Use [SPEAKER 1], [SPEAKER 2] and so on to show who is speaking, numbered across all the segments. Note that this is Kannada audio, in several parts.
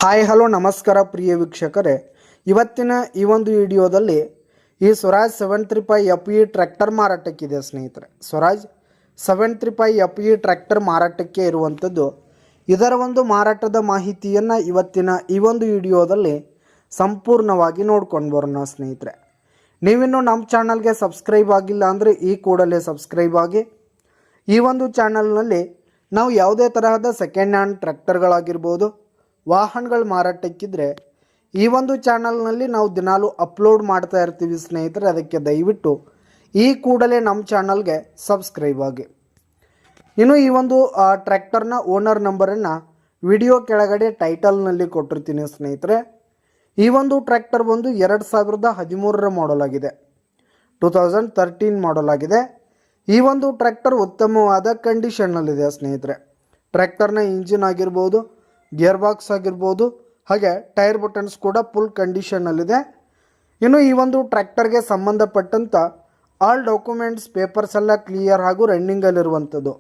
[SPEAKER 1] ಹಾಯ್ ಹಲೋ ನಮಸ್ಕಾರ ಪ್ರಿಯ ವೀಕ್ಷಕರೇ, ಇವತ್ತಿನ ಈ ಒಂದು ವಿಡಿಯೋದಲ್ಲಿ ಈ ಸ್ವರಾಜ್ 735 FE ಟ್ರ್ಯಾಕ್ಟರ್ ಮಾರಾಟಕ್ಕಿದೆ ಸ್ನೇಹಿತರೆ. ಸ್ವರಾಜ್ 735 FE ಟ್ರ್ಯಾಕ್ಟರ್ ಮಾರಾಟಕ್ಕೆ ಇರುವಂಥದ್ದು. ಇದರ ಒಂದು ಮಾರಾಟದ ಮಾಹಿತಿಯನ್ನು ಇವತ್ತಿನ ಈ ಒಂದು ವಿಡಿಯೋದಲ್ಲಿ ಸಂಪೂರ್ಣವಾಗಿ ನೋಡ್ಕೊಂಡು ಬರೋಣ ಸ್ನೇಹಿತರೆ. ನೀವಿನ್ನೂ ನಮ್ಮ ಚಾನಲ್ಗೆ ಸಬ್ಸ್ಕ್ರೈಬ್ ಆಗಿಲ್ಲ ಅಂದರೆ ಈ ಕೂಡಲೇ ಸಬ್ಸ್ಕ್ರೈಬ್ ಆಗಿ. ಈ ಒಂದು ಚಾನಲ್ನಲ್ಲಿ ನಾವು ಯಾವುದೇ ತರಹದ ಸೆಕೆಂಡ್ ಹ್ಯಾಂಡ್ ಟ್ರ್ಯಾಕ್ಟರ್ಗಳಾಗಿರ್ಬೋದು, ವಾಹನಗಳು ಮಾರಾಟಕ್ಕಿದ್ರೆ ಈ ಒಂದು ಚಾನಲ್ನಲ್ಲಿ ನಾವು ದಿನಾಲೂ ಅಪ್ಲೋಡ್ ಮಾಡ್ತಾ ಇರ್ತೀವಿ ಸ್ನೇಹಿತರೆ. ಅದಕ್ಕೆ ದಯವಿಟ್ಟು ಈ ಕೂಡಲೇ ನಮ್ಮ ಚಾನಲ್ಗೆ ಸಬ್ಸ್ಕ್ರೈಬ್ ಆಗಿ. ಇನ್ನು ಈ ಒಂದು ಟ್ರ್ಯಾಕ್ಟರ್ನ ಓನರ್ ನಂಬರನ್ನು ವಿಡಿಯೋ ಕೆಳಗಡೆ ಟೈಟಲ್ನಲ್ಲಿ ಕೊಟ್ಟಿರ್ತೀನಿ ಸ್ನೇಹಿತರೆ. ಈ ಒಂದು ಟ್ರ್ಯಾಕ್ಟರ್ ಬಂದು 2013ರ ಮಾಡಲ್ ಆಗಿದೆ, 2013 ಮಾಡಲ್ ಆಗಿದೆ. ಈ ಒಂದು ಟ್ರ್ಯಾಕ್ಟರ್ ಉತ್ತಮವಾದ ಕಂಡೀಷನ್ನಲ್ಲಿದೆ ಸ್ನೇಹಿತರೆ. ಟ್ರ್ಯಾಕ್ಟರ್ನ ಇಂಜಿನ್ ಆಗಿರ್ಬೋದು, ಗೇರ್ ಬಾಕ್ಸ್ ಆಗಿರ್ಬೋದು, ಹಾಗೆ ಟೈರ್ ಬಟನ್ಸ್ ಕೂಡ ಫುಲ್ ಕಂಡೀಷನ್ನಲ್ಲಿದೆ. ಇನ್ನು ಈ ಒಂದು ಟ್ರ್ಯಾಕ್ಟರ್ಗೆ ಸಂಬಂಧಪಟ್ಟಂಥ ಆಲ್ ಡಾಕ್ಯುಮೆಂಟ್ಸ್ ಪೇಪರ್ಸ್ ಎಲ್ಲ ಕ್ಲಿಯರ್ ಹಾಗೂ ರನ್ನಿಂಗಲ್ಲಿರುವಂಥದ್ದು.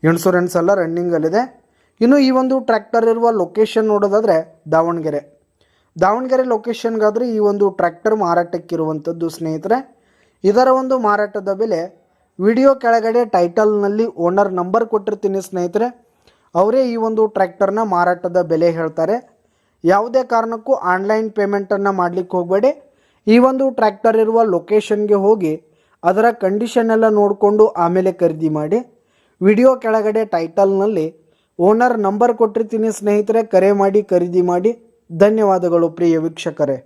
[SPEAKER 1] ಇನ್ಶೂರೆನ್ಸ್ ಎಲ್ಲ ರನ್ನಿಂಗಲ್ಲಿದೆ. ಇನ್ನು ಈ ಒಂದು ಟ್ರ್ಯಾಕ್ಟರ್ ಇರುವ ಲೊಕೇಶನ್ ನೋಡೋದಾದರೆ ದಾವಣಗೆರೆ ಲೊಕೇಶನ್ಗಾದರೆ ಈ ಒಂದು ಟ್ರ್ಯಾಕ್ಟರ್ ಮಾರಾಟಕ್ಕಿರುವಂಥದ್ದು ಸ್ನೇಹಿತರೆ. ಇದರ ಒಂದು ಮಾರಾಟದ ಬೆಲೆ ವಿಡಿಯೋ ಕೆಳಗಡೆ ಟೈಟಲ್ನಲ್ಲಿ ಓನರ್ ನಂಬರ್ ಕೊಟ್ಟಿರ್ತೀನಿ ಸ್ನೇಹಿತರೆ. ಅವರೇ ಈ ಒಂದು ಟ್ರ್ಯಾಕ್ಟರ್ನ ಮಾರಾಟದ ಬೆಲೆ ಹೇಳ್ತಾರೆ. ಯಾವುದೇ ಕಾರಣಕ್ಕೂ ಆನ್ಲೈನ್ ಪೇಮೆಂಟನ್ನು ಮಾಡಲಿಕ್ಕೆ ಹೋಗಬೇಡಿ. ಈ ಒಂದು ಟ್ರ್ಯಾಕ್ಟರ್ ಇರುವ ಲೊಕೇಶನ್ಗೆ ಹೋಗಿ ಅದರ ಕಂಡೀಷನ್ ಎಲ್ಲ ನೋಡಿಕೊಂಡು ಆಮೇಲೆ ಖರೀದಿ ಮಾಡಿ. ವಿಡಿಯೋ ಕೆಳಗಡೆ ಟೈಟಲ್ನಲ್ಲಿ ಓನರ್ ನಂಬರ್ ಕೊಟ್ಟಿರ್ತೀನಿ ಸ್ನೇಹಿತರೆ. ಕರೆ ಮಾಡಿ ಖರೀದಿ ಮಾಡಿ. ಧನ್ಯವಾದಗಳು ಪ್ರಿಯ ವೀಕ್ಷಕರೇ.